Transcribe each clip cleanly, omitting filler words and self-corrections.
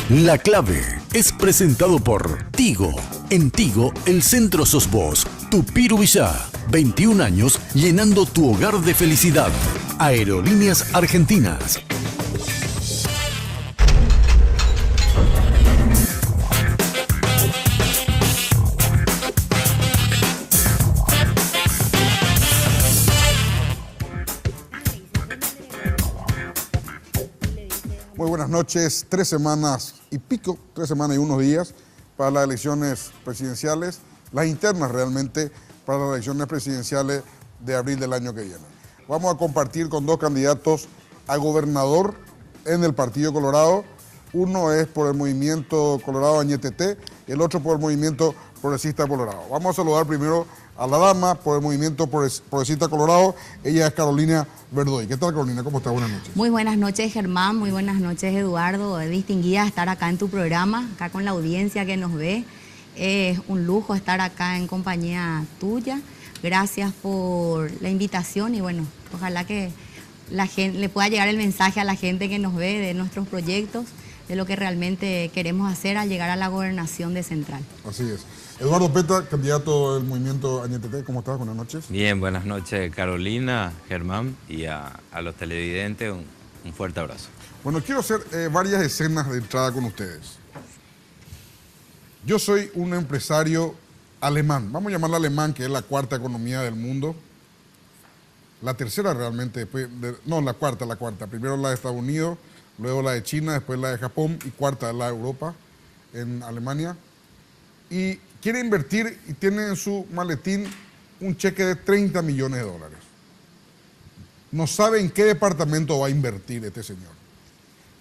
La Clave es presentado por Tigo. En Tigo, el centro sos vos. Tupiru Villá, 21 años llenando tu hogar de felicidad. Aerolíneas Argentinas. Muy buenas noches. 3 semanas y pico, 3 semanas y unos días para las elecciones presidenciales, las internas realmente para las elecciones presidenciales de abril del año que viene. Vamos a compartir con 2 candidatos a gobernador en el Partido Colorado. Uno es por el Movimiento Colorado Añetete, el otro por el Movimiento Progresista Colorado. Vamos a saludar primero a la dama por el Movimiento Progresista Colorado. Ella es Carolina Verdoy. ¿Qué tal, Carolina? ¿Cómo está? Buenas noches. Muy buenas noches, Germán. Muy buenas noches, Eduardo. Es distinguida estar acá en tu programa, acá con la audiencia que nos ve. Es un lujo estar acá en compañía tuya. Gracias por la invitación y bueno, ojalá que la gente le pueda llegar el mensaje a la gente que nos ve de nuestros proyectos, de lo que realmente queremos hacer al llegar a la gobernación de Central. Así es. Eduardo Peta, candidato del Movimiento Añetete, ¿cómo estás? Buenas noches. Bien, buenas noches, Carolina, Germán, y a los televidentes un fuerte abrazo. Bueno, quiero hacer varias escenas de entrada con ustedes. Yo soy un empresario alemán, vamos a llamarla alemán, que es la 4ª economía del mundo. La tercera realmente, la cuarta. Primero la de Estados Unidos, luego la de China, después la de Japón y cuarta la de Europa, en Alemania. Y quiere invertir y tiene en su maletín un cheque de $30 millones. No sabe en qué departamento va a invertir este señor.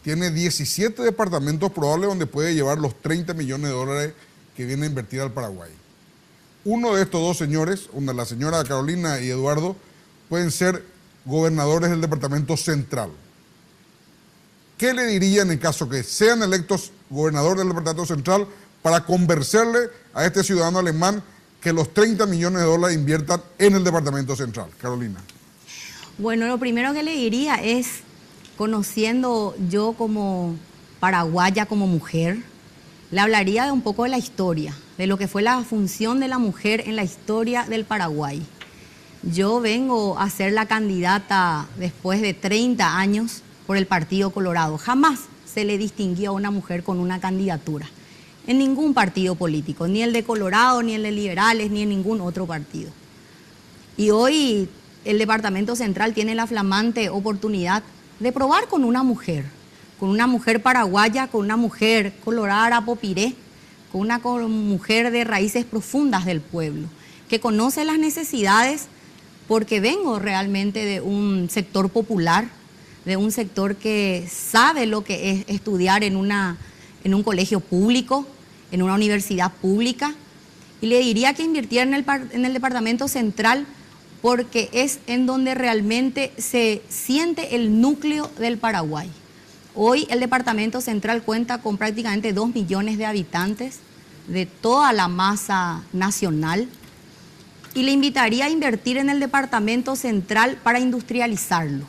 Tiene 17 departamentos probables donde puede llevar los $30 millones que viene a invertir al Paraguay. Uno de estos 2 señores, la señora Carolina y Eduardo, pueden ser gobernadores del departamento central. ¿Qué le dirían en caso que sean electos gobernadores del departamento central para convencerle a este ciudadano alemán que los $30 millones inviertan en el departamento central? Carolina. Bueno, lo primero que le diría es, conociendo yo como paraguaya, como mujer, le hablaría de un poco de la historia, de lo que fue la función de la mujer en la historia del Paraguay. Yo vengo a ser la candidata después de 30 años por el Partido Colorado. Jamás se le distinguió a una mujer con una candidatura en ningún partido político, ni el de Colorado, ni el de Liberales, ni en ningún otro partido. Y hoy el Departamento Central tiene la flamante oportunidad de probar con una mujer paraguaya, con una mujer colorada popiré, con una mujer de raíces profundas del pueblo, que conoce las necesidades, porque vengo realmente de un sector popular, de un sector que sabe lo que es estudiar en un colegio público, en una universidad pública, y le diría que invirtiera en el Departamento Central, porque es en donde realmente se siente el núcleo del Paraguay. Hoy el Departamento Central cuenta con prácticamente 2 millones de habitantes de toda la masa nacional, y le invitaría a invertir en el Departamento Central para industrializarlo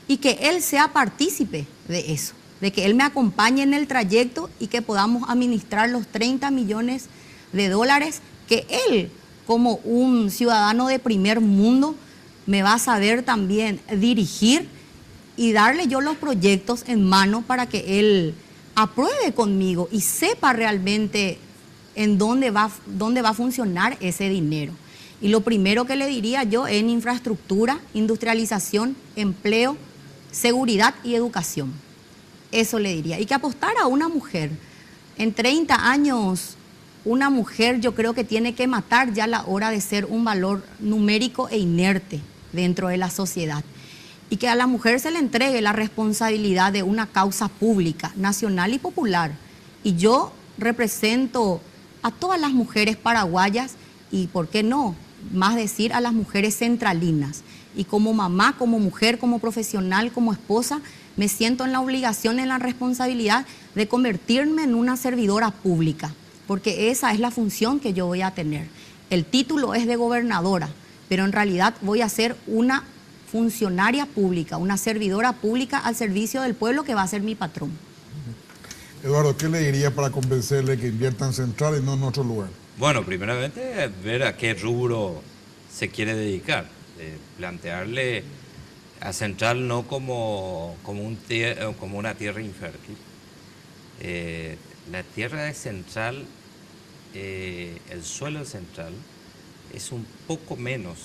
y que él sea partícipe de eso, de que él me acompañe en el trayecto y que podamos administrar los $30 millones que él, como un ciudadano de primer mundo, me va a saber también dirigir y darle yo los proyectos en mano para que él apruebe conmigo y sepa realmente en dónde va a funcionar ese dinero. Y lo primero que le diría yo en infraestructura, industrialización, empleo, seguridad y educación. Eso le diría. Y que apostara a una mujer. En 30 años, una mujer yo creo que tiene que matar ya la hora de ser un valor numérico e inerte dentro de la sociedad. Y que a la mujer se le entregue la responsabilidad de una causa pública, nacional y popular. Y yo represento a todas las mujeres paraguayas y, ¿por qué no?, más decir a las mujeres centralinas. Y como mamá, como mujer, como profesional, como esposa, me siento en la obligación, en la responsabilidad de convertirme en una servidora pública, porque esa es la función que yo voy a tener. El título es de gobernadora, pero en realidad voy a ser una funcionaria pública, una servidora pública al servicio del pueblo que va a ser mi patrón. Eduardo, ¿qué le diría para convencerle que invierta en Central y no en otro lugar? Bueno, primeramente ver a qué rubro se quiere dedicar, plantearle a Central no como una tierra infértil. La tierra de Central, el suelo de Central es un poquito menos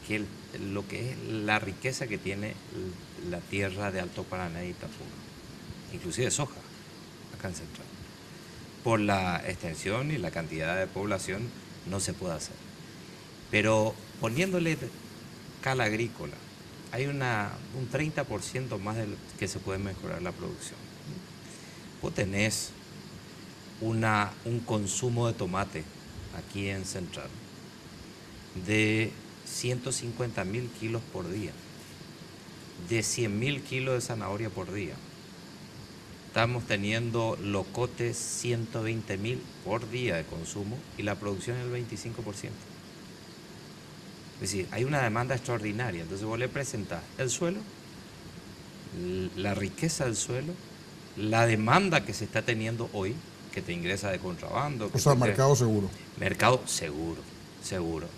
que lo que es la riqueza que tiene la tierra de Alto Paraná y Itapúa, inclusive soja, acá en Central. Por la extensión y la cantidad de población no se puede hacer. Pero poniéndole cala agrícola, hay un 30% más de que se puede mejorar la producción. Vos tenés un consumo de tomate aquí en Central de 150.000 kilos por día, de 100.000 kilos de zanahoria por día. Estamos teniendo locotes 120.000 por día de consumo y la producción es el 25%. Es decir, hay una demanda extraordinaria. Entonces vos le presentás el suelo, la riqueza del suelo, la demanda que se está teniendo hoy, que te ingresa de contrabando. O sea, mercado seguro. Mercado seguro.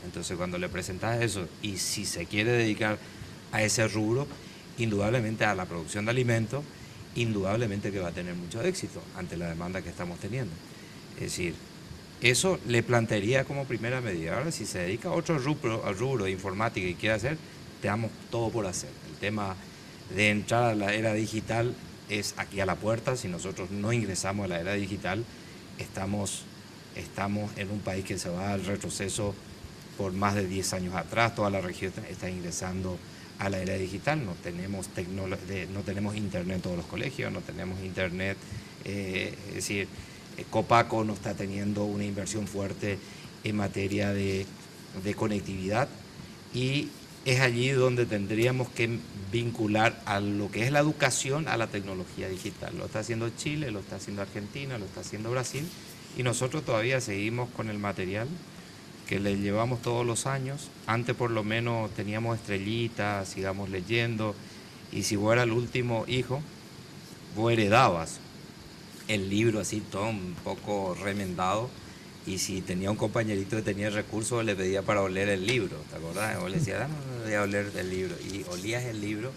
Entonces cuando le presentás eso y si se quiere dedicar a ese rubro, indudablemente a la producción de alimentos, indudablemente que va a tener mucho éxito ante la demanda que estamos teniendo. Es decir, eso le plantearía como primera medida. Ahora, si se dedica a otro rubro, al rubro de informática y quiere hacer, te damos todo por hacer. El tema de entrar a la era digital es aquí a la puerta. Si nosotros no ingresamos a la era digital, estamos en un país que se va al retroceso por más de 10 años atrás. Toda la región está ingresando a la era digital. No tenemos internet en todos los colegios, no tenemos internet, es decir, Copaco no está teniendo una inversión fuerte en materia de conectividad, y es allí donde tendríamos que vincular a lo que es la educación a la tecnología digital. Lo está haciendo Chile, lo está haciendo Argentina, lo está haciendo Brasil, y nosotros todavía seguimos con el material que le llevamos todos los años. Antes por lo menos teníamos estrellitas, sigamos leyendo, y si vos eras el último hijo, vos heredabas el libro así todo un poco remendado, y si tenía un compañerito que tenía recursos le pedía para oler el libro, ¿te acordás? O le decía, dame, voy a oler el libro, y olías el libro,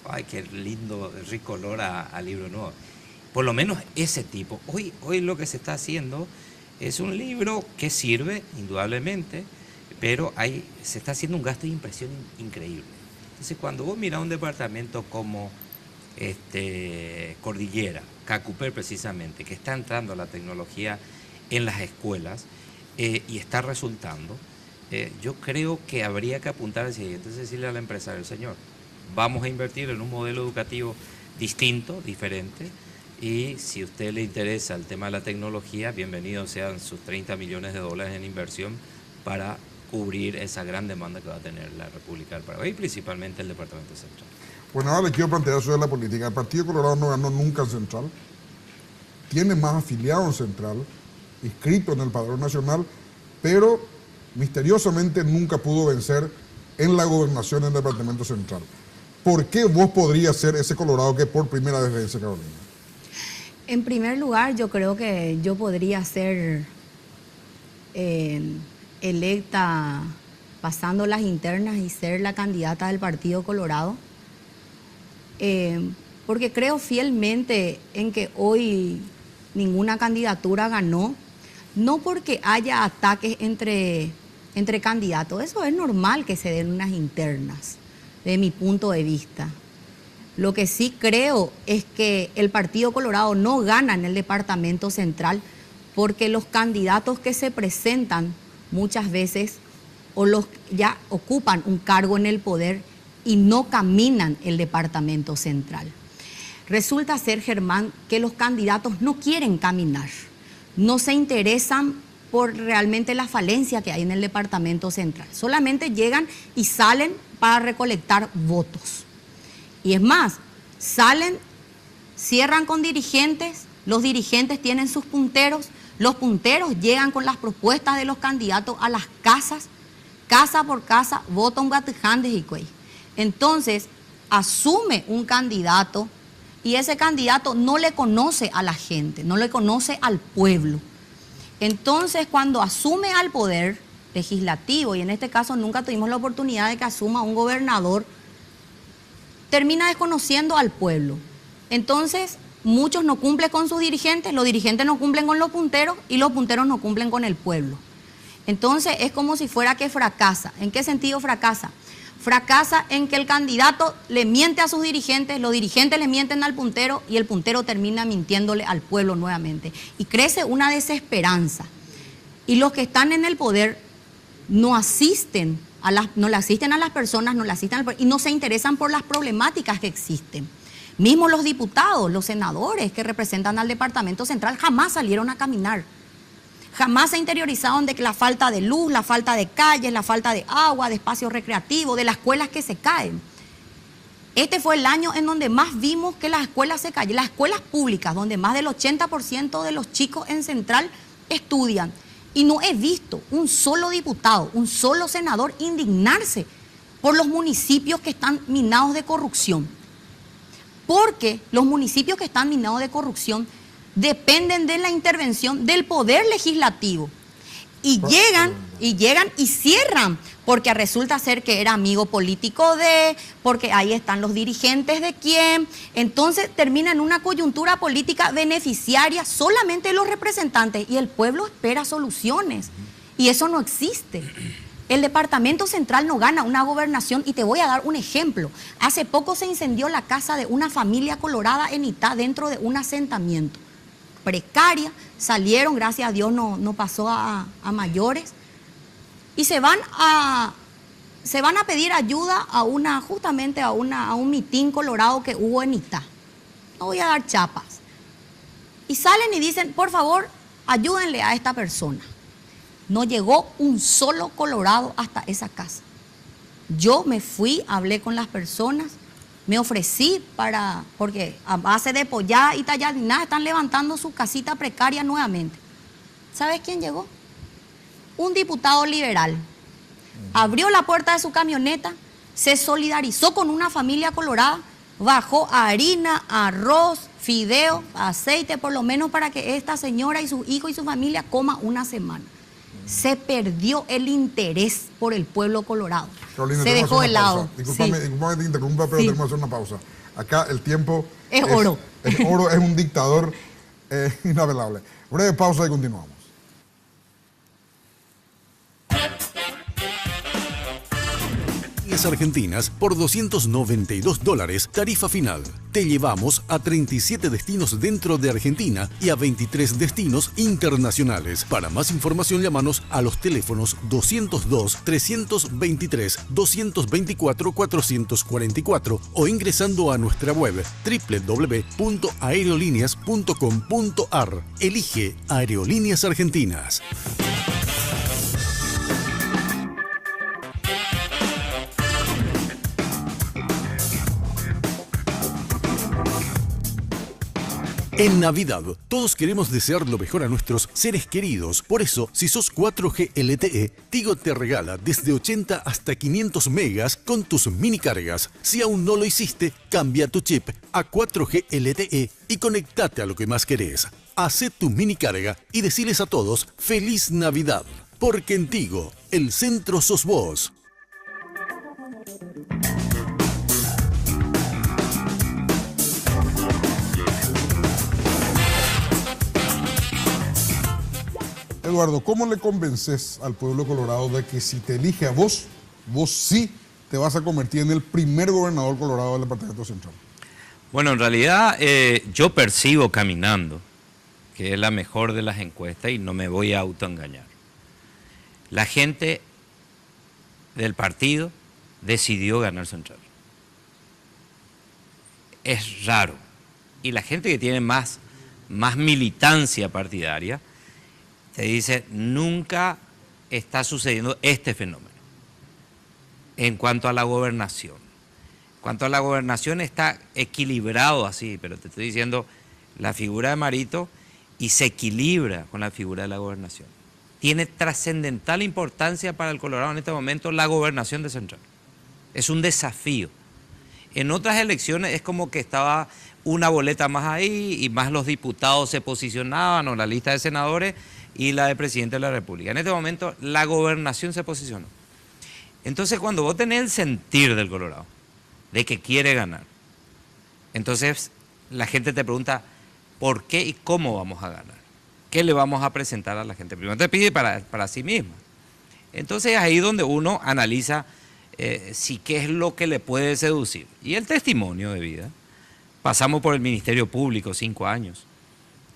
ay, qué lindo, rico olor a libro nuevo. Por lo menos ese tipo. Hoy lo que se está haciendo es un libro que sirve, indudablemente, pero se está haciendo un gasto de impresión increíble. Entonces, cuando vos mirás un departamento como Cordillera, Cacuper precisamente, que está entrando la tecnología en las escuelas y está resultando, yo creo que habría que apuntar al siguiente, es decirle al empresario, señor, vamos a invertir en un modelo educativo distinto, diferente, y si a usted le interesa el tema de la tecnología, bienvenidos sean sus 30 millones de dólares en inversión para cubrir esa gran demanda que va a tener la República del Paraguay y principalmente el Departamento Central. Bueno, ahora le quiero plantear sobre la política. El Partido Colorado no ganó nunca en Central, tiene más afiliados en Central, inscrito en el Padrón Nacional, pero misteriosamente nunca pudo vencer en la gobernación del Departamento Central. ¿Por qué vos podrías ser ese Colorado que por primera vez vence, Carolina? En primer lugar, yo creo que yo podría ser electa pasando las internas y ser la candidata del Partido Colorado, porque creo fielmente en que hoy ninguna candidatura ganó, no porque haya ataques entre candidatos, eso es normal que se den unas internas, de mi punto de vista. Lo que sí creo es que el Partido Colorado no gana en el Departamento Central porque los candidatos que se presentan muchas veces o los ya ocupan un cargo en el poder y no caminan el Departamento Central. Resulta ser, Germán, que los candidatos no quieren caminar, no se interesan por realmente la falencia que hay en el Departamento Central. Solamente llegan y salen para recolectar votos. Y es más, salen, cierran con dirigentes, los dirigentes tienen sus punteros, los punteros llegan con las propuestas de los candidatos a las casas, casa por casa, votan gatiján de Jicuey. Entonces, asume un candidato y ese candidato no le conoce a la gente, no le conoce al pueblo. Entonces, cuando asume al poder legislativo, y en este caso nunca tuvimos la oportunidad de que asuma un gobernador, termina desconociendo al pueblo. Entonces, muchos no cumplen con sus dirigentes, los dirigentes no cumplen con los punteros y los punteros no cumplen con el pueblo. Entonces, es como si fuera que fracasa. ¿En qué sentido fracasa? Fracasa en que el candidato le miente a sus dirigentes, los dirigentes le mienten al puntero y el puntero termina mintiéndole al pueblo nuevamente. Y crece una desesperanza. Y los que están en el poder no asisten no le asisten a las personas, no le asisten al pueblo y no se interesan por las problemáticas que existen. Mismo los diputados, los senadores que representan al Departamento Central jamás salieron a caminar. Jamás se interiorizaron de que la falta de luz, la falta de calles, la falta de agua, de espacios recreativos, de las escuelas que se caen. Este fue el año en donde más vimos que las escuelas se caen. Las escuelas públicas, donde más del 80% de los chicos en Central estudian. Y no he visto un solo diputado, un solo senador indignarse por los municipios que están minados de corrupción. Porque los municipios que están minados de corrupción dependen de la intervención del poder legislativo. Y llegan y cierran, porque resulta ser que era amigo político porque ahí están los dirigentes de quién. Entonces termina en una coyuntura política beneficiaria solamente de los representantes y el pueblo espera soluciones. Y eso no existe. El Departamento Central no gana una gobernación y te voy a dar un ejemplo. Hace poco se incendió la casa de una familia colorada en Itá dentro de un asentamiento. Precaria, salieron, gracias a Dios no pasó a mayores, y se van a pedir ayuda justamente a un mitin colorado que hubo en Itá. No voy a dar chapas. Y salen y dicen, por favor, ayúdenle a esta persona. No llegó un solo colorado hasta esa casa. Yo me fui, hablé con las personas, me ofrecí porque a base de pollada y tallarina están levantando su casita precaria nuevamente. ¿Sabes quién llegó? Un diputado liberal. Abrió la puerta de su camioneta, se solidarizó con una familia colorada, bajó harina, arroz, fideo, aceite, por lo menos para que esta señora y su hijo y su familia coma una semana. Se perdió el interés por el pueblo colorado. Carolina, se dejó de lado. Discúlpame que te interrumpa, pero tenemos que hacer una pausa. Acá el tiempo es oro. El oro es un dictador inapelable. Breve pausa y continuamos. Argentinas por $292, tarifa final. Te llevamos a 37 destinos dentro de Argentina y a 23 destinos internacionales. Para más información, llámanos a los teléfonos 202-323-224-444 o ingresando a nuestra web www.aerolíneas.com.ar. Elige Aerolíneas Argentinas. En Navidad, todos queremos desear lo mejor a nuestros seres queridos. Por eso, si sos 4G LTE, Tigo te regala desde 80 hasta 500 megas con tus mini cargas. Si aún no lo hiciste, cambia tu chip a 4G LTE y conectate a lo que más querés. Hacé tu mini carga y deciles a todos ¡Feliz Navidad! Porque en Tigo, el centro sos vos. Eduardo, ¿cómo le convences al pueblo colorado de que si te elige a vos sí te vas a convertir en el primer gobernador colorado del Departamento Central? Bueno, en realidad yo percibo caminando que es la mejor de las encuestas y no me voy a autoengañar. La gente del partido decidió ganar Central. Es raro. Y la gente que tiene más militancia partidaria te dice, nunca está sucediendo este fenómeno. En cuanto a la gobernación. En cuanto a la gobernación está equilibrado así, pero te estoy diciendo, la figura de Marito y se equilibra con la figura de la gobernación. Tiene trascendental importancia para el Colorado en este momento la gobernación de Central. Es un desafío. En otras elecciones es como que estaba una boleta más ahí y más los diputados se posicionaban, o la lista de senadores y la de presidente de la República. En este momento la gobernación se posicionó. Entonces cuando vos tenés el sentir del Colorado, de que quiere ganar, entonces la gente te pregunta por qué y cómo vamos a ganar. ¿Qué le vamos a presentar a la gente? Primero te pide para sí misma. Entonces ahí donde uno analiza si qué es lo que le puede seducir. Y el testimonio de vida. Pasamos por el Ministerio Público 5 años.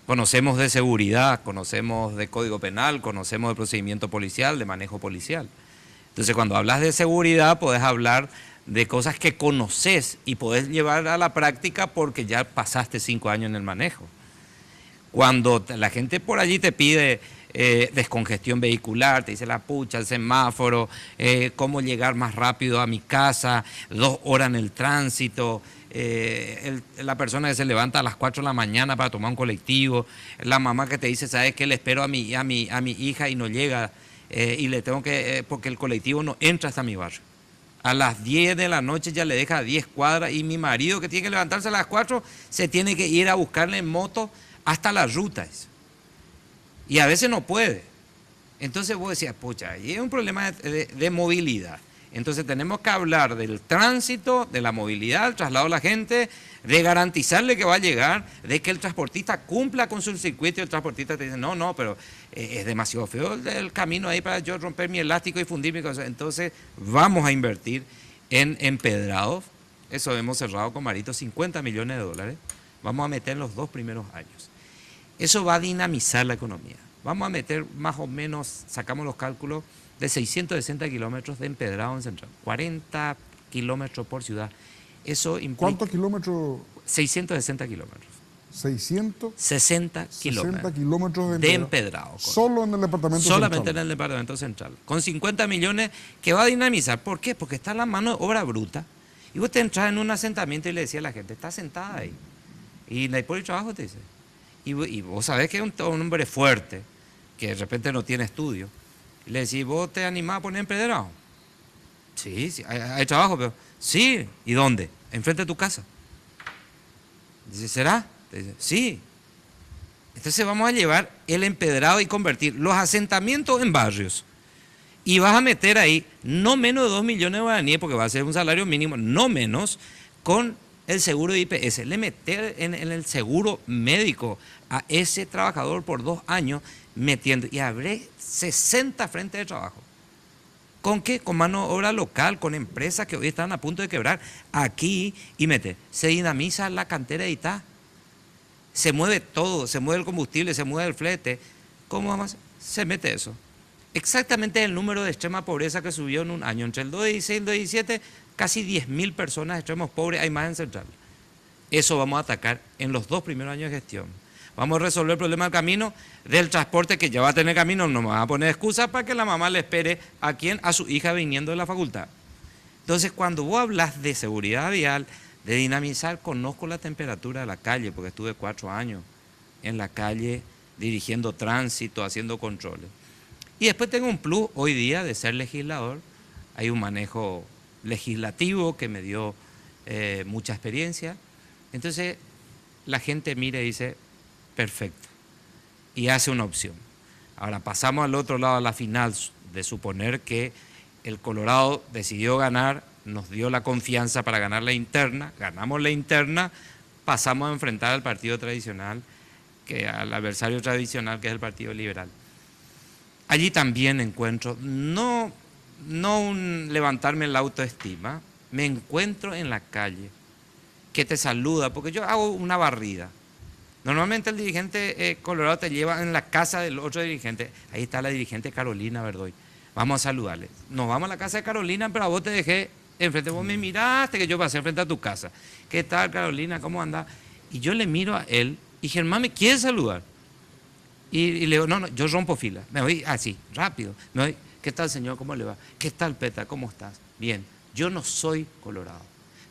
Conocemos de seguridad, conocemos de Código Penal, conocemos de procedimiento policial, de manejo policial. Entonces cuando hablas de seguridad podés hablar de cosas que conoces y podés llevar a la práctica porque ya pasaste 5 años en el manejo. Cuando la gente por allí te pide descongestión vehicular, te dice la pucha, el semáforo, cómo llegar más rápido a mi casa, 2 horas en el tránsito, la persona que se levanta a las 4 de la mañana para tomar un colectivo, la mamá que te dice, ¿sabes qué? Le espero a mi hija y no llega, y le tengo que, porque el colectivo no entra hasta mi barrio. A las 10 de la noche ya le deja 10 cuadras y mi marido que tiene que levantarse a las 4 se tiene que ir a buscarle en moto hasta las rutas. Y a veces no puede. Entonces vos decías, pucha, y es un problema de movilidad. Entonces tenemos que hablar del tránsito, de la movilidad, del traslado de la gente, de garantizarle que va a llegar, de que el transportista cumpla con su circuito y el transportista te dice, no, pero es demasiado feo el camino ahí para yo romper mi elástico y fundir mi cosa. Entonces vamos a invertir en empedrados. Eso hemos cerrado con Marito, 50 millones de dólares. Vamos a meter en los 2 primeros años. Eso va a dinamizar la economía. Vamos a meter más o menos, sacamos los cálculos, de 660 kilómetros de empedrado en Central. 40 kilómetros por ciudad. Eso implica... ¿Cuántos kilómetros? 660 kilómetros. 660 kilómetros de empedrado. Solo en el departamento central. Solamente en el departamento central. Con 50 millones que va a dinamizar. ¿Por qué? Porque está en la mano de obra bruta. Y vos te entras en un asentamiento y le decís a la gente, está sentada ahí. Y no hay por el trabajo, te dice. Y vos sabés que es un hombre fuerte, que de repente no tiene estudio. Y le decís, ¿vos te animás a poner empedrado? Sí, hay trabajo, pero... Sí, ¿y dónde? Enfrente de tu casa. Dice, ¿será? Dice, sí. Entonces vamos a llevar el empedrado y convertir los asentamientos en barrios. Y vas a meter ahí no menos de 2 millones de guaraníes, porque va a ser un salario mínimo, no menos, con el seguro de IPS. Le meter en el seguro médico a ese trabajador por 2 años, metiendo, y habré 60 frentes de trabajo. ¿Con qué? Con mano de obra local, con empresas que hoy están a punto de quebrar. Aquí, y mete, se dinamiza la cantera de Itá. Se mueve todo, se mueve el combustible, se mueve el flete. ¿Cómo vamos a hacer? Se mete eso. Exactamente el número de extrema pobreza que subió en un año. Entre el 2016 y el 2017, casi 10.000 personas extremos pobres hay más en Central. Eso vamos a atacar en los 2 primeros años de gestión. Vamos a resolver el problema del camino, del transporte que ya va a tener camino, no me van a poner excusas para que la mamá le espere a quién, a su hija viniendo de la facultad. Entonces, cuando vos hablas de seguridad vial, de dinamizar, conozco la temperatura de la calle, porque estuve 4 años en la calle dirigiendo tránsito, haciendo controles. Y después tengo un plus hoy día de ser legislador. Hay un manejo legislativo que me dio mucha experiencia. Entonces, la gente mira y dice, perfecto, y hace una opción. Ahora pasamos al otro lado, a la final, de suponer que el Colorado decidió ganar, nos dio la confianza para ganar la interna, ganamos la interna, pasamos a enfrentar al partido tradicional, al adversario tradicional que es el Partido Liberal. Allí también encuentro, no un levantarme la autoestima, me encuentro en la calle, que te saluda, porque yo hago una barrida. Normalmente el dirigente Colorado te lleva en la casa del otro dirigente. Ahí está la dirigente Carolina Verdoy. Vamos a saludarle. Nos vamos a la casa de Carolina, pero a vos te dejé enfrente. Vos me miraste que yo pasé enfrente a tu casa. ¿Qué tal, Carolina? ¿Cómo andás? Y yo le miro a él y Germán me quiere saludar. Y le digo, no, yo rompo fila. Me voy así, rápido. Me voy, ¿qué tal, señor? ¿Cómo le va? ¿Qué tal, Petra? ¿Cómo estás? Bien. Yo no soy Colorado,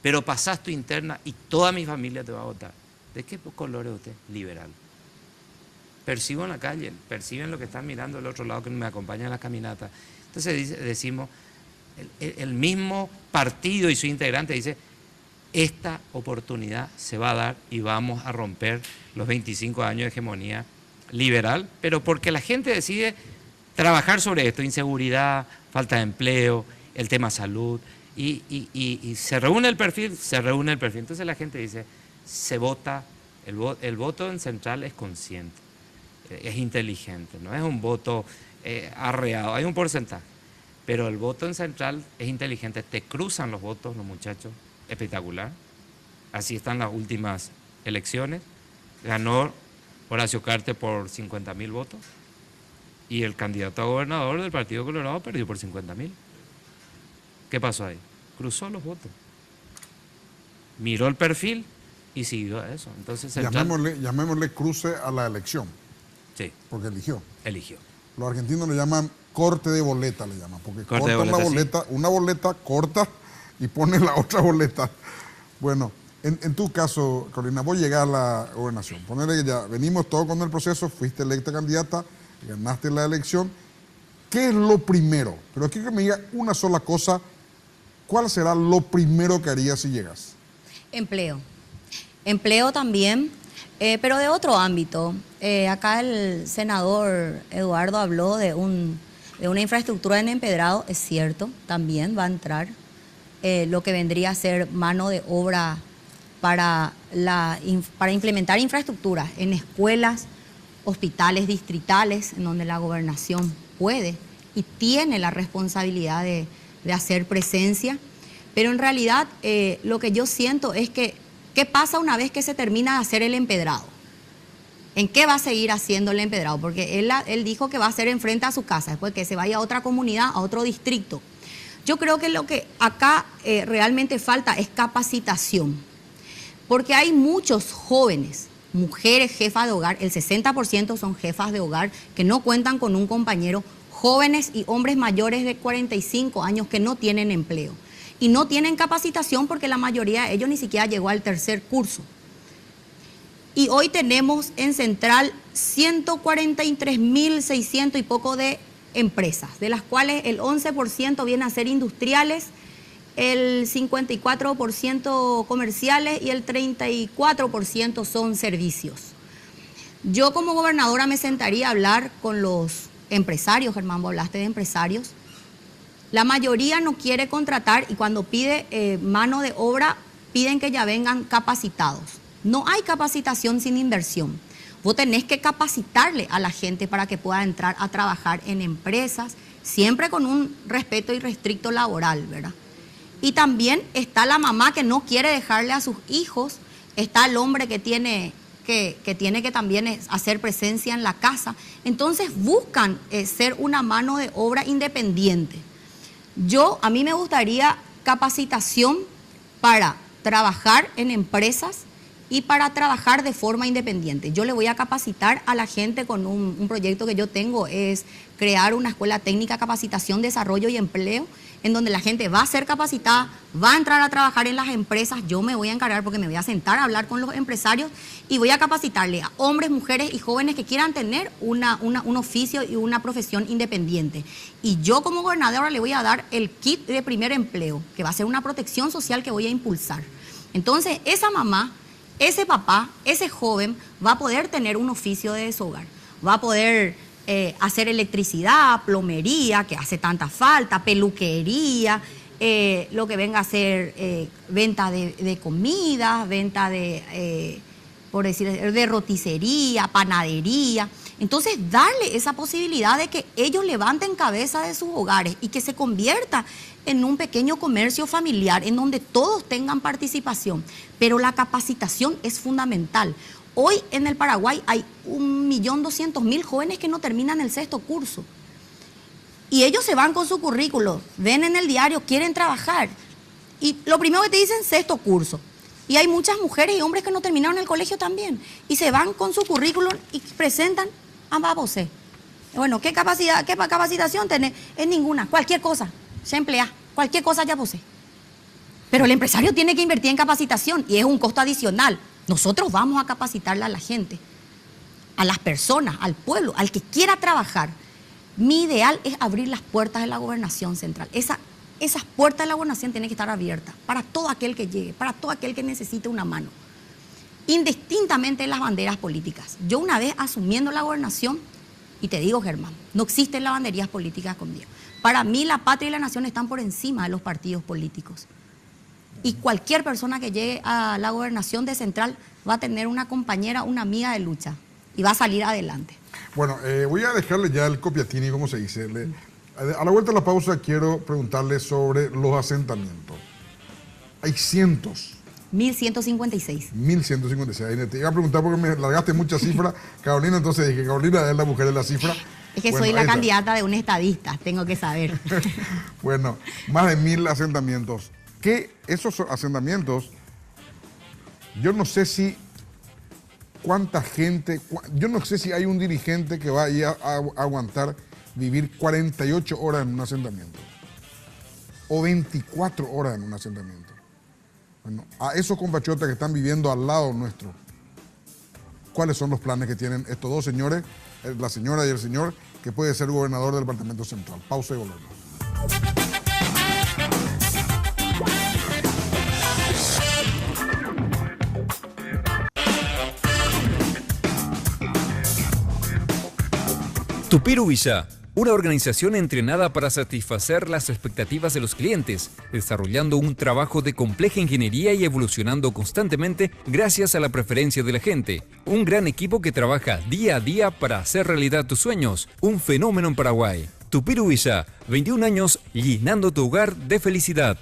pero pasás tu interna y toda mi familia te va a votar. ¿De qué color es usted? Liberal. Percibo en la calle, perciben lo que están mirando del otro lado que me acompaña en las caminatas. Entonces decimos, el mismo partido y su integrante dice, esta oportunidad se va a dar y vamos a romper los 25 años de hegemonía liberal, pero porque la gente decide trabajar sobre esto, inseguridad, falta de empleo, el tema salud, y se reúne el perfil, Entonces la gente dice, se vota, el voto en Central es consciente, es inteligente, no es un voto arreado, hay un porcentaje, pero el voto en Central es inteligente, te cruzan los votos los muchachos, espectacular, así están las últimas elecciones, ganó Horacio Cartes por 50.000 votos y el candidato a gobernador del Partido Colorado perdió por 50.000. ¿Qué pasó ahí? Cruzó los votos, miró el perfil y siguió a eso. Entonces, llamémosle cruce a la elección. Sí. Porque eligió. Los argentinos le llaman corte de boleta, porque cortan la boleta, sí. Una boleta corta y pone la otra boleta. Bueno, en tu caso, Carolina, vos llegás a la gobernación. Ponele que ya venimos todos con el proceso, fuiste electa candidata, ganaste la elección. ¿Qué es lo primero? Pero quiero que me diga una sola cosa. ¿Cuál será lo primero que harías si llegas? Empleo. Empleo también, pero de otro ámbito. Acá el senador Eduardo habló de una infraestructura en Empedrado, es cierto, también va a entrar lo que vendría a ser mano de obra para implementar infraestructura en escuelas, hospitales distritales, en donde la gobernación puede y tiene la responsabilidad de hacer presencia. Pero en realidad lo que yo siento es que, ¿qué pasa una vez que se termina de hacer el empedrado? ¿En qué va a seguir haciendo el empedrado? Porque él dijo que va a hacer enfrente a su casa, después que se vaya a otra comunidad, a otro distrito. Yo creo que lo que acá realmente falta es capacitación, porque hay muchos jóvenes, mujeres jefas de hogar, el 60% son jefas de hogar que no cuentan con un compañero, jóvenes y hombres mayores de 45 años que no tienen empleo y no tienen capacitación porque la mayoría de ellos ni siquiera llegó al tercer curso. Y hoy tenemos en Central 143.600 y poco de empresas, de las cuales el 11% viene a ser industriales, el 54% comerciales y el 34% son servicios. Yo como gobernadora me sentaría a hablar con los empresarios, Germán, vos hablaste de empresarios. La mayoría no quiere contratar y cuando pide mano de obra, piden que ya vengan capacitados. No hay capacitación sin inversión. Vos tenés que capacitarle a la gente para que pueda entrar a trabajar en empresas, siempre con un respeto irrestricto laboral, ¿verdad? Y también está la mamá que no quiere dejarle a sus hijos, está el hombre que tiene que también hacer presencia en la casa. Entonces buscan ser una mano de obra independiente. A mí me gustaría capacitación para trabajar en empresas y para trabajar de forma independiente. Yo le voy a capacitar a la gente con un proyecto que yo tengo, es crear una escuela técnica, capacitación, desarrollo y empleo, en donde la gente va a ser capacitada, va a entrar a trabajar en las empresas. Yo me voy a encargar porque me voy a sentar a hablar con los empresarios y voy a capacitarle a hombres, mujeres y jóvenes que quieran tener un oficio y una profesión independiente. Y yo como gobernadora le voy a dar el kit de primer empleo, que va a ser una protección social que voy a impulsar. Entonces, esa mamá, ese papá, ese joven va a poder tener un oficio de deshogar, va a poder hacer electricidad, plomería, que hace tanta falta, peluquería, lo que venga a ser venta de comida, venta por decir, de roticería, panadería. Entonces, darle esa posibilidad de que ellos levanten cabeza de sus hogares y que se convierta en un pequeño comercio familiar en donde todos tengan participación. Pero la capacitación es fundamental. Hoy en el Paraguay hay 1.200.000 jóvenes que no terminan el sexto curso. Y ellos se van con su currículo, ven en el diario, quieren trabajar. Y lo primero que te dicen, sexto curso. Y hay muchas mujeres y hombres que no terminaron el colegio también. Y se van con su currículum y presentan a babose. Bueno, ¿qué capacitación tenés? Es ninguna, cualquier cosa, se emplea, cualquier cosa ya posee. Pero el empresario tiene que invertir en capacitación y es un costo adicional. Nosotros vamos a capacitarle a la gente, a las personas, al pueblo, al que quiera trabajar. Mi ideal es abrir las puertas de la gobernación central. Esa Esas puertas de la gobernación tienen que estar abiertas para todo aquel que llegue, para todo aquel que necesite una mano, indistintamente de las banderas políticas. Yo una vez asumiendo la gobernación, y te digo, Germán, no existen las banderías políticas conmigo. Para mí la patria y la nación están por encima de los partidos políticos. Y cualquier persona que llegue a la gobernación de Central va a tener una compañera, una amiga de lucha y va a salir adelante. Bueno, voy a dejarle ya el copiatini, como se dice. A la vuelta de la pausa quiero preguntarle sobre los asentamientos. Hay cientos. 1156. 1156. Te iba a preguntar porque me largaste muchas cifras, Carolina, entonces dije, Carolina es la mujer de la cifra. Es que bueno, soy la esa. candidata de un estadista, tengo que saber. Bueno, más de 1000 asentamientos. Que esos asentamientos, yo no sé si cuánta gente, yo no sé si hay un dirigente que va a, ir a aguantar vivir 48 horas en un asentamiento o 24 horas en un asentamiento. Bueno, a esos compatriotas que están viviendo al lado nuestro, ¿cuáles son los planes que tienen estos dos señores, la señora y el señor, que puede ser gobernador del Departamento Central? Pausa y volvemos. Tupiru Villa, una organización entrenada para satisfacer las expectativas de los clientes, desarrollando un trabajo de compleja ingeniería y evolucionando constantemente gracias a la preferencia de la gente. Un gran equipo que trabaja día a día para hacer realidad tus sueños. Un fenómeno en Paraguay. Tupiru Villa, 21 años llenando tu hogar de felicidad.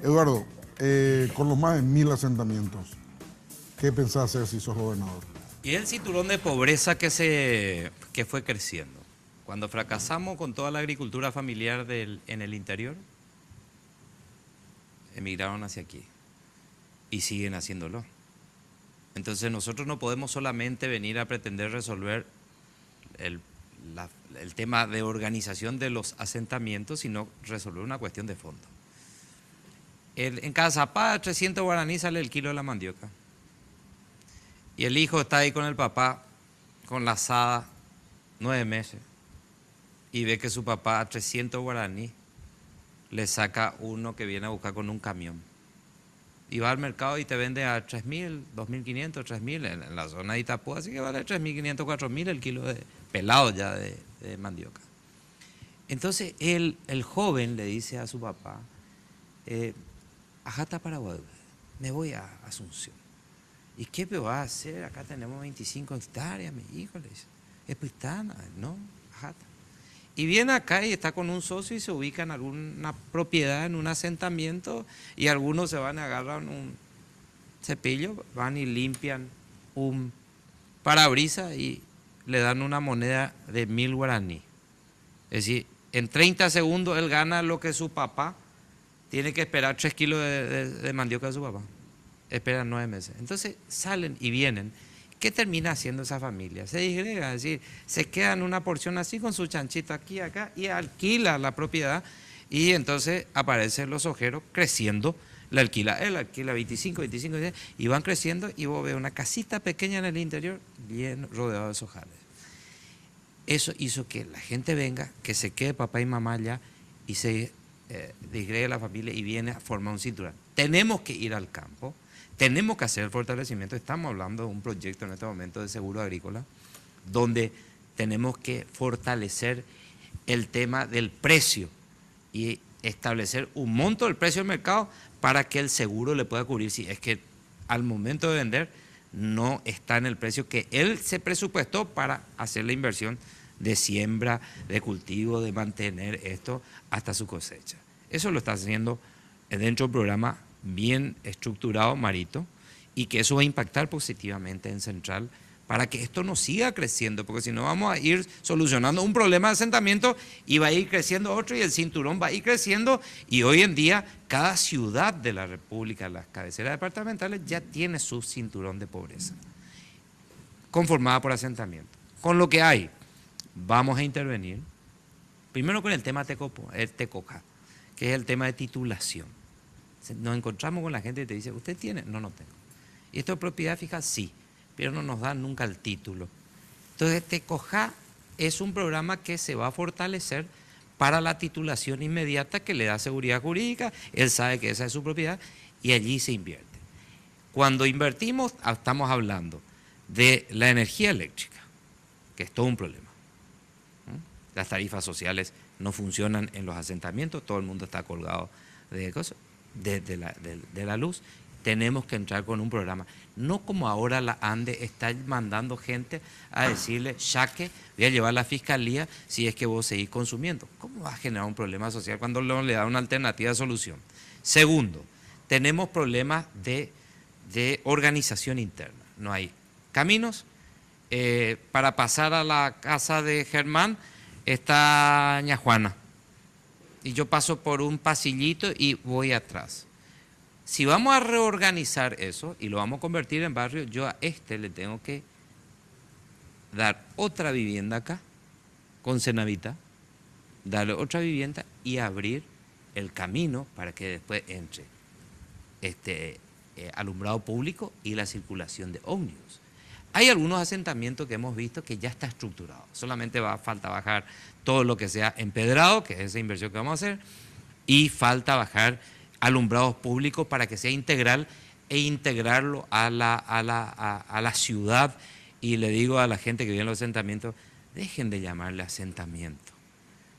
Eduardo, con los más de 1000 asentamientos, ¿qué pensás hacer si sos gobernador? Y el cinturón de pobreza que fue creciendo. Cuando fracasamos con toda la agricultura familiar en el interior, emigraron hacia aquí y siguen haciéndolo. Entonces nosotros no podemos solamente venir a pretender resolver el tema de organización de los asentamientos, sino resolver una cuestión de fondo. En cada zapada, 300 guaraní sale el kilo de la mandioca. Y el hijo está ahí con el papá, con la asada, 9 meses, y ve que su papá a 300 guaraní le saca uno que viene a buscar con un camión. Y va al mercado y te vende a 3.000, 2.500, 3.000 en la zona de Itapúa, así que vale 3.500, 4.000 el kilo de pelado ya de mandioca. Entonces el joven le dice a su papá, ajá está Paraguay, me voy a Asunción. ¿Y qué me va a hacer? Acá tenemos 25 hectáreas, mi hijo, le dice. Es Pistana, ¿no? Ajá. Y viene acá y está con un socio y se ubica en alguna propiedad, en un asentamiento, y algunos se van a agarrar un cepillo, van y limpian un parabrisas y le dan una moneda de 1000 guaraní. Es decir, en 30 segundos él gana lo que su papá tiene que esperar 3 kilos de mandioca de su papá. Esperan 9 meses. Entonces salen y vienen. ¿Qué termina haciendo esa familia? Se disgrega, es decir, se queda en una porción así con su chanchito aquí, acá, y alquila la propiedad, y entonces aparecen los ojeros creciendo, él alquila 25, y van creciendo, y vos ves una casita pequeña en el interior, bien rodeado de sojales. Eso hizo que la gente venga, que se quede papá y mamá allá, y se disgregue la familia, y viene a formar un cinturón. Tenemos que ir al campo. Tenemos que hacer el fortalecimiento. Estamos hablando de un proyecto en este momento de seguro agrícola, donde tenemos que fortalecer el tema del precio y establecer un monto del precio del mercado para que el seguro le pueda cubrir si es que al momento de vender no está en el precio que él se presupuestó para hacer la inversión de siembra, de cultivo, de mantener esto hasta su cosecha. Eso lo está haciendo dentro del programa bien estructurado, Marito, y que eso va a impactar positivamente en Central para que esto no siga creciendo, porque si no vamos a ir solucionando un problema de asentamiento y va a ir creciendo otro y el cinturón va a ir creciendo, y hoy en día cada ciudad de la República, las cabeceras departamentales, ya tiene su cinturón de pobreza conformada por asentamiento. Con lo que hay, vamos a intervenir primero con el tema Tecoca, que es el tema de titulación. Nos encontramos con la gente y te dice, ¿usted tiene? No, no tengo. ¿Y esto es propiedad fija? Sí, pero no nos dan nunca el título. Entonces, Tecojá es un programa que se va a fortalecer para la titulación inmediata que le da seguridad jurídica, él sabe que esa es su propiedad y allí se invierte. Cuando invertimos, estamos hablando de la energía eléctrica, que es todo un problema. Las tarifas sociales no funcionan en los asentamientos, todo el mundo está colgado de la luz. Tenemos que entrar con un programa, no como ahora la ANDE está mandando gente a decirle, ya que voy a llevar a la fiscalía si es que vos seguís consumiendo. ¿Cómo va a generar un problema social cuando le da una alternativa de solución? Segundo, tenemos problemas de organización interna. No hay caminos. Para pasar a la casa de Germán está Ña Juana. Y yo paso por un pasillito y voy atrás. Si vamos a reorganizar eso y lo vamos a convertir en barrio, yo a le tengo que dar otra vivienda acá, con Cenavita, darle otra vivienda y abrir el camino para que después entre alumbrado público y la circulación de ómnibus. Hay algunos asentamientos que hemos visto que ya está estructurado, solamente falta bajar todo lo que sea empedrado, que es esa inversión que vamos a hacer, y falta bajar alumbrados públicos para que sea integral e integrarlo a la ciudad. Y le digo a la gente que vive en los asentamientos, dejen de llamarle asentamiento.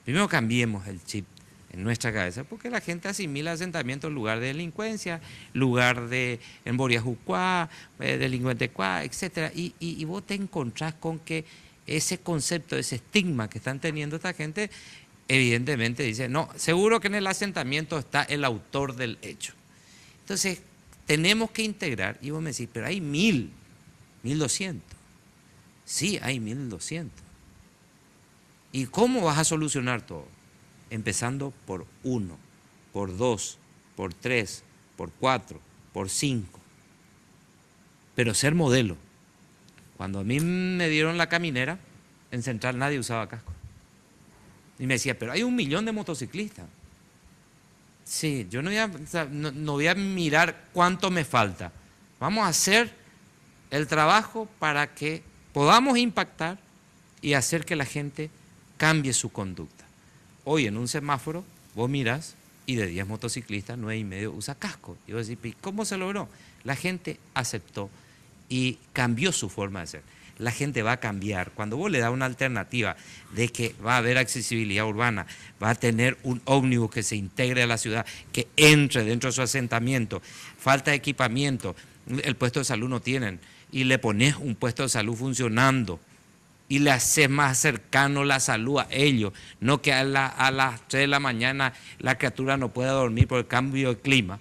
Primero cambiemos el chip en nuestra cabeza, porque la gente asimila asentamiento en lugar de delincuencia, lugar de emboriajucuá, delincuentecuá, etc. Y vos te encontrás con que ese concepto, ese estigma que están teniendo esta gente, evidentemente dice, no, seguro que en el asentamiento está el autor del hecho. Entonces, tenemos que integrar, y vos me decís, pero hay 1.200. Sí, hay 1.200. ¿Y cómo vas a solucionar todo? Empezando por 1, por 2, por 3, por 4, por 5. Pero ser modelo. Cuando a mí me dieron la caminera, en Central nadie usaba casco. Y me decía, pero hay 1 millón de motociclistas. Sí, yo no voy a mirar cuánto me falta. Vamos a hacer el trabajo para que podamos impactar y hacer que la gente cambie su conducta. Hoy en un semáforo, vos mirás y de 10 motociclistas, 9,5 usa casco. Y vos decís, ¿cómo se logró? La gente aceptó y cambió su forma de ser. La gente va a cambiar. Cuando vos le das una alternativa de que va a haber accesibilidad urbana, va a tener un ómnibus que se integre a la ciudad, que entre dentro de su asentamiento, falta de equipamiento, el puesto de salud no tienen, y le pones un puesto de salud funcionando, y le haces más cercano la salud a ellos, no que a las 3 de la mañana la criatura no pueda dormir por el cambio de clima.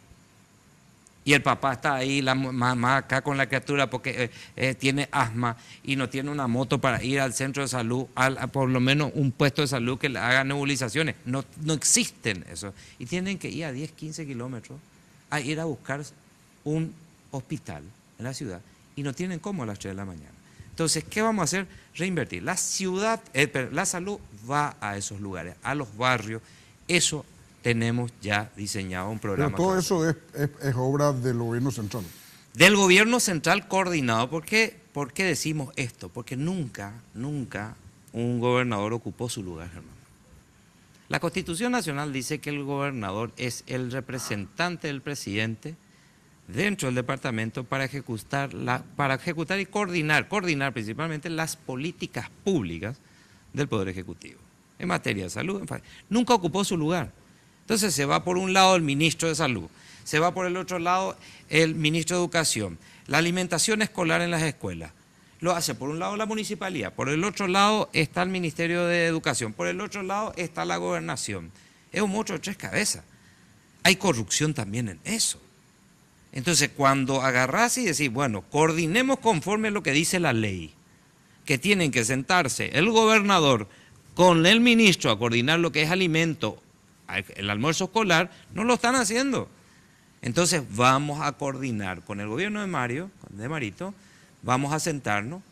Y el papá está ahí, la mamá acá con la criatura porque tiene asma y no tiene una moto para ir al centro de salud, por lo menos un puesto de salud que le haga nebulizaciones. No existen eso. Y tienen que ir a 10, 15 kilómetros a ir a buscar un hospital en la ciudad y no tienen cómo a las 3 de la mañana. Entonces, ¿qué vamos a hacer? Reinvertir. La salud va a esos lugares, a los barrios. Eso tenemos ya diseñado un programa. Pero todo eso es obra del gobierno central. Del gobierno central coordinado. ¿Por qué decimos esto? Porque nunca un gobernador ocupó su lugar, hermano. La Constitución Nacional dice que el gobernador es el representante del presidente dentro del departamento para ejecutar y coordinar principalmente las políticas públicas del Poder Ejecutivo. En materia de salud, nunca ocupó su lugar. Entonces se va por un lado el ministro de Salud, se va por el otro lado el ministro de Educación, la alimentación escolar en las escuelas. Lo hace por un lado la municipalidad, por el otro lado está el Ministerio de Educación, por el otro lado está la Gobernación. Es un monstruo de 3 cabezas. Hay corrupción también en eso. Entonces cuando agarrás y decís, bueno, coordinemos conforme a lo que dice la ley, que tienen que sentarse el gobernador con el ministro a coordinar lo que es alimento, el almuerzo escolar, no lo están haciendo. Entonces vamos a coordinar con el gobierno de Marito, vamos a sentarnos,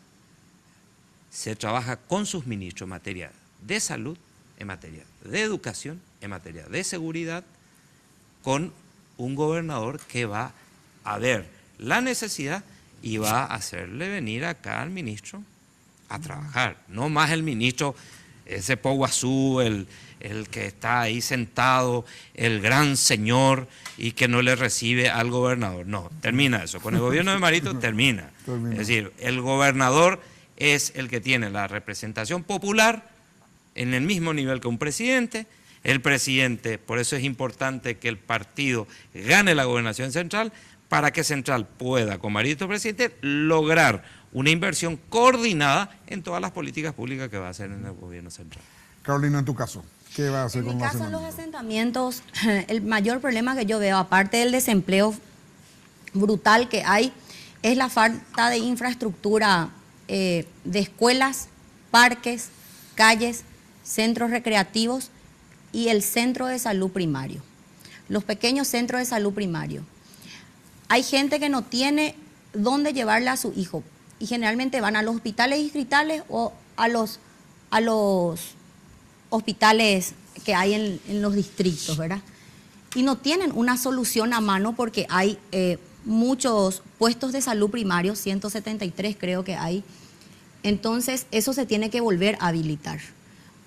se trabaja con sus ministros en materia de salud, en materia de educación, en materia de seguridad, con un gobernador que va a ver la necesidad y va a hacerle venir acá al ministro a trabajar, no más el ministro, ese Pouazú, el que está ahí sentado, el gran señor y que no le recibe al gobernador. No, termina eso. Con el gobierno de Marito termina. Es decir, el gobernador es el que tiene la representación popular en el mismo nivel que un presidente. El presidente, por eso es importante que el partido gane la gobernación central, para que Central pueda, con Marito presidente, lograr una inversión coordinada en todas las políticas públicas que va a hacer en el gobierno central. Carolina, en tu caso, ¿qué va a hacer con los asentamientos? En mi caso, los asentamientos, el mayor problema que yo veo, aparte del desempleo brutal que hay, es la falta de infraestructura de escuelas, parques, calles, centros recreativos y el centro de salud primario. Los pequeños centros de salud primario. Hay gente que no tiene dónde llevarle a su hijo y generalmente van a los hospitales distritales o a los hospitales que hay en los distritos, ¿verdad? Y no tienen una solución a mano porque hay muchos puestos de salud primarios, 173 creo que hay. Entonces, eso se tiene que volver a habilitar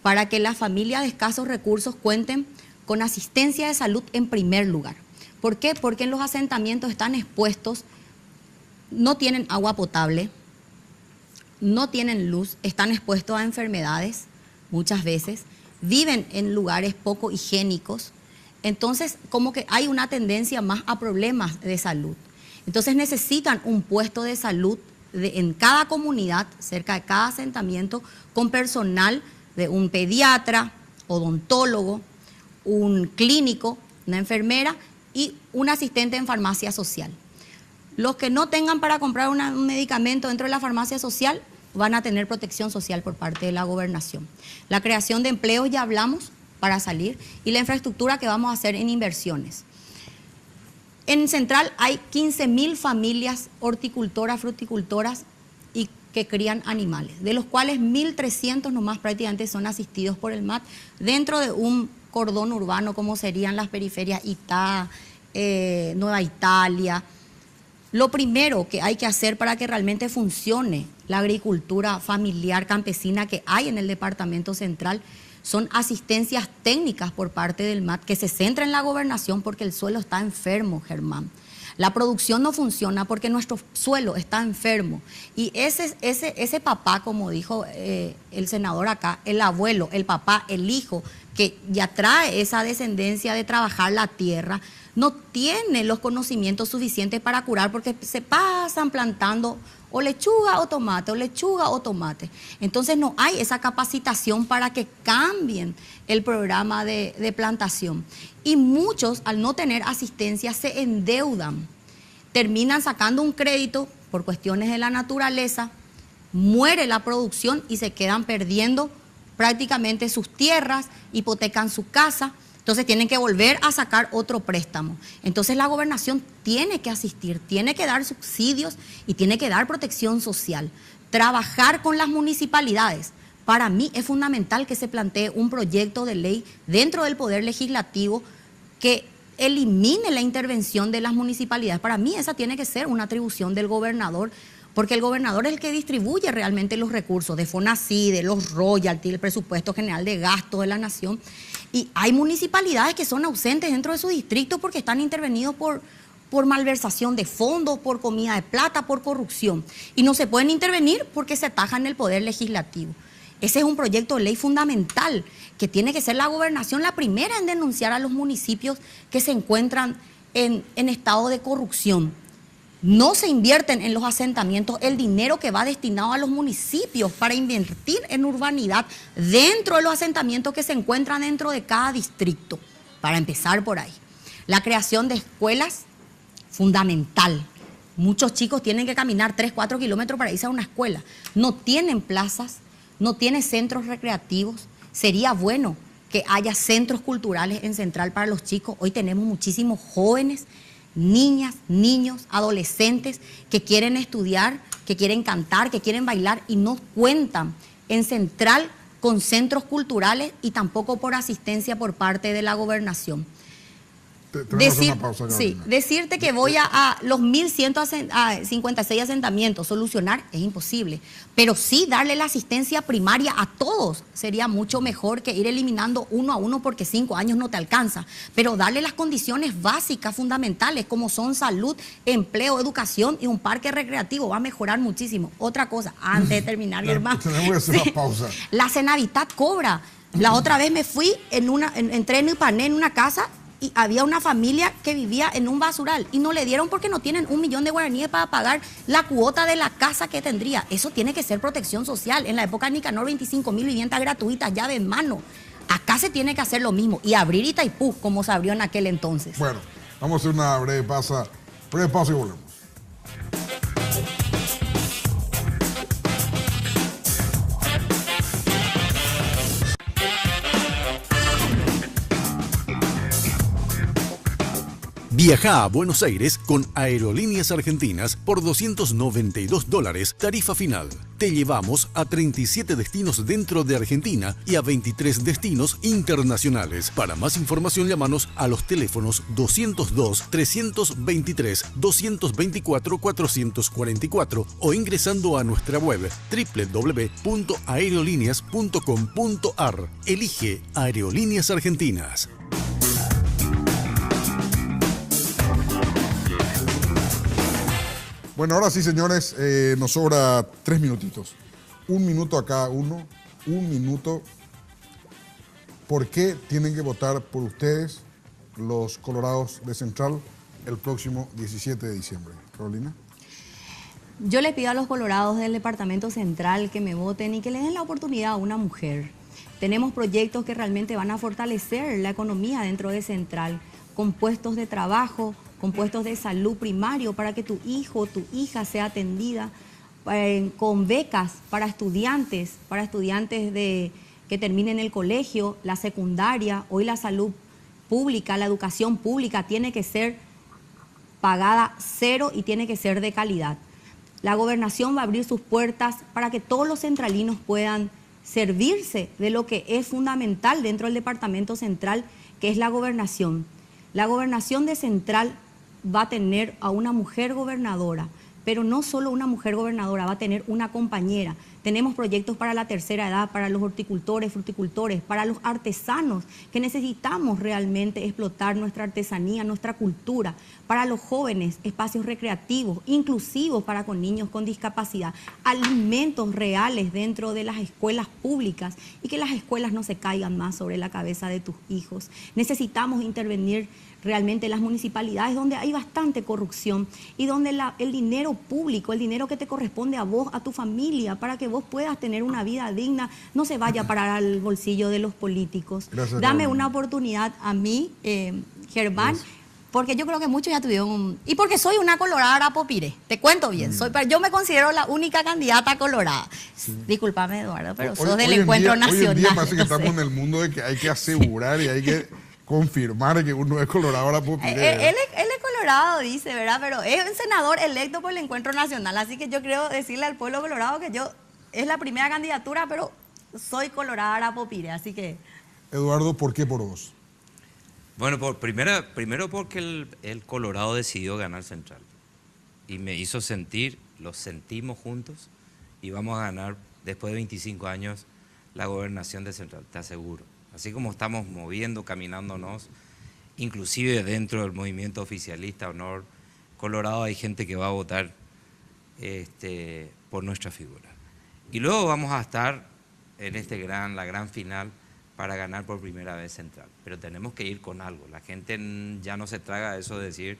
para que las familias de escasos recursos cuenten con asistencia de salud en primer lugar. ¿Por qué? Porque en los asentamientos están expuestos, no tienen agua potable, no tienen luz, están expuestos a enfermedades muchas veces, viven en lugares poco higiénicos, entonces como que hay una tendencia más a problemas de salud. Entonces necesitan un puesto de salud en cada comunidad, cerca de cada asentamiento, con personal de un pediatra, odontólogo, un clínico, una enfermera y un asistente en farmacia social. Los que no tengan para comprar un medicamento dentro de la farmacia social van a tener protección social por parte de la gobernación. La creación de empleos ya hablamos para salir y la infraestructura que vamos a hacer en inversiones. En Central hay 15.000 familias horticultoras, fruticultoras y que crían animales, de los cuales 1.300 nomás prácticamente son asistidos por el MAT dentro de un cordón urbano como serían las periferias Itá, Nueva Italia. Lo primero que hay que hacer para que realmente funcione la agricultura familiar campesina que hay en el departamento central son asistencias técnicas por parte del MAT que se centra en la gobernación porque el suelo está enfermo, Germán. La producción no funciona porque nuestro suelo está enfermo. Y ese papá, como dijo el senador acá, el abuelo, el papá, el hijo, que ya trae esa descendencia de trabajar la tierra, no tiene los conocimientos suficientes para curar porque se pasan plantando o lechuga o tomate. Entonces no hay esa capacitación para que cambien el programa de plantación. Y muchos, al no tener asistencia, se endeudan, terminan sacando un crédito por cuestiones de la naturaleza, muere la producción y se quedan perdiendo prácticamente sus tierras, hipotecan su casa. Entonces tienen que volver a sacar otro préstamo. Entonces la gobernación tiene que asistir, tiene que dar subsidios y tiene que dar protección social. Trabajar con las municipalidades. Para mí es fundamental que se plantee un proyecto de ley dentro del Poder Legislativo que elimine la intervención de las municipalidades. Para mí esa tiene que ser una atribución del gobernador, porque el gobernador es el que distribuye realmente los recursos de FONACYT, de los royalties, del presupuesto general de gastos de la nación. Y hay municipalidades que son ausentes dentro de su distrito porque están intervenidos por malversación de fondos, por comida de plata, por corrupción. Y no se pueden intervenir porque se ataja en el Poder Legislativo. Ese es un proyecto de ley fundamental que tiene que ser la gobernación la primera en denunciar a los municipios que se encuentran en estado de corrupción. No se invierten en los asentamientos el dinero que va destinado a los municipios para invertir en urbanidad dentro de los asentamientos que se encuentran dentro de cada distrito. Para empezar por ahí. La creación de escuelas, fundamental. Muchos chicos tienen que caminar 3-4 kilómetros para irse a una escuela. No tienen plazas, no tienen centros recreativos. Sería bueno que haya centros culturales en Central para los chicos. Hoy tenemos muchísimos jóvenes, niñas, niños, adolescentes que quieren estudiar, que quieren cantar, que quieren bailar y no cuentan en Central con centros culturales y tampoco por asistencia por parte de la gobernación. Tenemos una pausa, Carolina. Decirte que voy a los 1.156 asentamientos, solucionar es imposible. Pero sí darle la asistencia primaria a todos sería mucho mejor que ir eliminando uno a uno porque 5 años no te alcanza. Pero darle las condiciones básicas, fundamentales, como son salud, empleo, educación y un parque recreativo, va a mejorar muchísimo. Otra cosa, antes de terminar, hermano. Tenemos que hacer una pausa. La Senavitat cobra. La otra vez me fui, entré en Ipané en una casa y había una familia que vivía en un basural y no le dieron porque no tienen 1 millón de guaraníes para pagar la cuota de la casa que tendría. Eso tiene que ser protección social. En la época de Nicanor, 25.000 viviendas gratuitas, llave en mano. Acá se tiene que hacer lo mismo y abrir Itaipú como se abrió en aquel entonces. Bueno, vamos a hacer una breve pausa y volvemos. Viaja a Buenos Aires con Aerolíneas Argentinas por $292, tarifa final. Te llevamos a 37 destinos dentro de Argentina y a 23 destinos internacionales. Para más información, llámanos a los teléfonos 202-323-224-444 o ingresando a nuestra web www.aerolíneas.com.ar. Elige Aerolíneas Argentinas. Bueno, ahora sí, señores, nos sobra 3 minutitos. 1 minuto a cada uno, 1 minuto. ¿Por qué tienen que votar por ustedes, los colorados de Central, el próximo 17 de diciembre? Carolina. Yo le pido a los colorados del Departamento Central que me voten y que le den la oportunidad a una mujer. Tenemos proyectos que realmente van a fortalecer la economía dentro de Central, con puestos de trabajo, con puestos de salud primario para que tu hijo o tu hija sea atendida, con becas para estudiantes que terminen el colegio, la secundaria. Hoy la salud pública, la educación pública tiene que ser pagada cero y tiene que ser de calidad. La gobernación va a abrir sus puertas para que todos los centralinos puedan servirse de lo que es fundamental dentro del Departamento Central, que es la gobernación. La gobernación de Central va a tener a una mujer gobernadora, pero no solo una mujer gobernadora, va a tener una compañera. Tenemos proyectos para la tercera edad, para los horticultores, fruticultores, para los artesanos, que necesitamos realmente explotar nuestra artesanía, nuestra cultura. Para los jóvenes, espacios recreativos, inclusivos para con niños con discapacidad, alimentos reales dentro de las escuelas públicas y que las escuelas no se caigan más sobre la cabeza de tus hijos. Necesitamos intervenir realmente en las municipalidades donde hay bastante corrupción y donde el dinero público, el dinero que te corresponde a vos, a tu familia, para que vos puedas tener una vida digna, no se vaya a parar al bolsillo de los políticos. Gracias, Dame Carolina. una oportunidad a mí, Germán, porque yo creo que muchos ya tuvieron y porque soy una colorada arapopire, te cuento bien, yo me considero la única candidata colorada. Sí. Discúlpame, Eduardo, pero sos del Encuentro Nacional. Hoy en día parece que estamos en el mundo de que hay que asegurar y hay que confirmar que uno es colorado arapopire. Él es colorado, dice, ¿verdad? Pero es un senador electo por el Encuentro Nacional, así que yo creo decirle al pueblo colorado que yo es la primera candidatura, pero soy colorada arapopire, así que... Eduardo, ¿por qué por vos? Bueno, primero porque el Colorado decidió ganar Central y me hizo sentir, lo sentimos juntos y vamos a ganar después de 25 años la gobernación de Central, te aseguro. Así como estamos moviendo, caminándonos, inclusive dentro del movimiento oficialista Honor Colorado hay gente que va a votar por nuestra figura. Y luego vamos a estar en la gran final para ganar por primera vez Central. Pero tenemos que ir con algo. La gente ya no se traga eso de decir,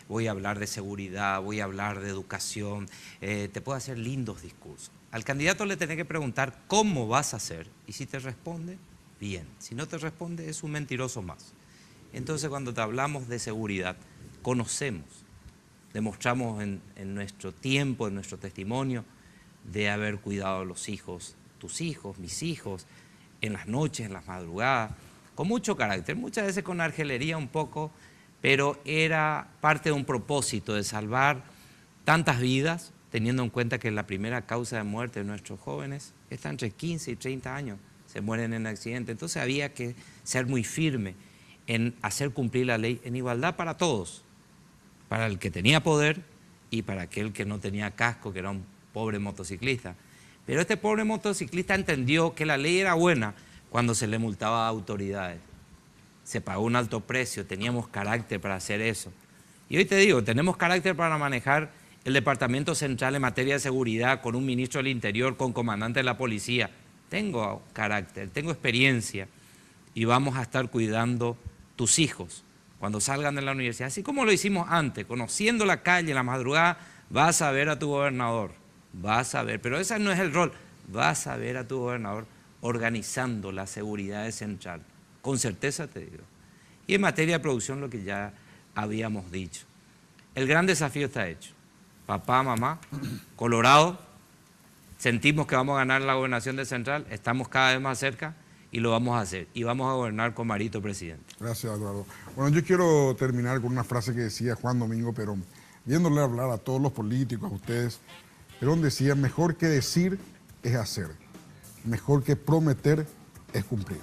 voy a hablar de seguridad, voy a hablar de educación, te puedo hacer lindos discursos. Al candidato le tenés que preguntar cómo vas a hacer y si te responde, bien. Si no te responde, es un mentiroso más. Entonces, cuando te hablamos de seguridad, conocemos, demostramos en nuestro tiempo, en nuestro testimonio, de haber cuidado a los hijos, tus hijos, mis hijos, en las noches, en las madrugadas, con mucho carácter, muchas veces con argelería un poco, pero era parte de un propósito de salvar tantas vidas, teniendo en cuenta que la primera causa de muerte de nuestros jóvenes está entre 15 y 30 años, se mueren en accidente. Entonces había que ser muy firme en hacer cumplir la ley en igualdad para todos, para el que tenía poder y para aquel que no tenía casco, que era un pobre motociclista. Pero este pobre motociclista entendió que la ley era buena cuando se le multaba a autoridades. Se pagó un alto precio, teníamos carácter para hacer eso. Y hoy te digo, tenemos carácter para manejar el Departamento Central en materia de seguridad con un ministro del Interior, con comandante de la policía. Tengo carácter, tengo experiencia y vamos a estar cuidando tus hijos cuando salgan de la universidad. Así como lo hicimos antes, conociendo la calle en la madrugada, vas a ver a tu gobernador, vas a ver, pero ese no es el rol, vas a ver a tu gobernador organizando la seguridad de Central, con certeza te digo. Y en materia de producción lo que ya habíamos dicho. El gran desafío está hecho. Papá, mamá, Colorado, sentimos que vamos a ganar la gobernación de Central, estamos cada vez más cerca y lo vamos a hacer. Y vamos a gobernar con Marito presidente. Gracias, Eduardo. Bueno, yo quiero terminar con una frase que decía Juan Domingo Perón, viéndole hablar a todos los políticos, a ustedes. Perón decía, mejor que decir es hacer, mejor que prometer es cumplir.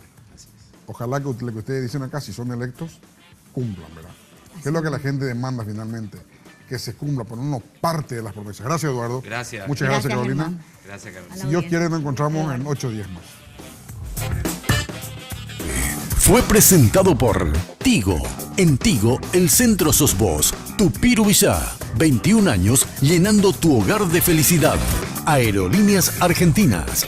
Ojalá que lo que ustedes dicen acá, si son electos, cumplan, ¿verdad? ¿Qué es lo que la gente demanda finalmente? Que se cumpla, ponernos parte de las promesas. Gracias, Eduardo. Gracias. Muchas gracias, Carolina. Germán. Gracias, Carolina. Si Dios quiere, nos encontramos en 8 días más. Fue presentado por Tigo. En Tigo, el centro sos vos. Tupiru Villá. 21 años llenando tu hogar de felicidad. Aerolíneas Argentinas.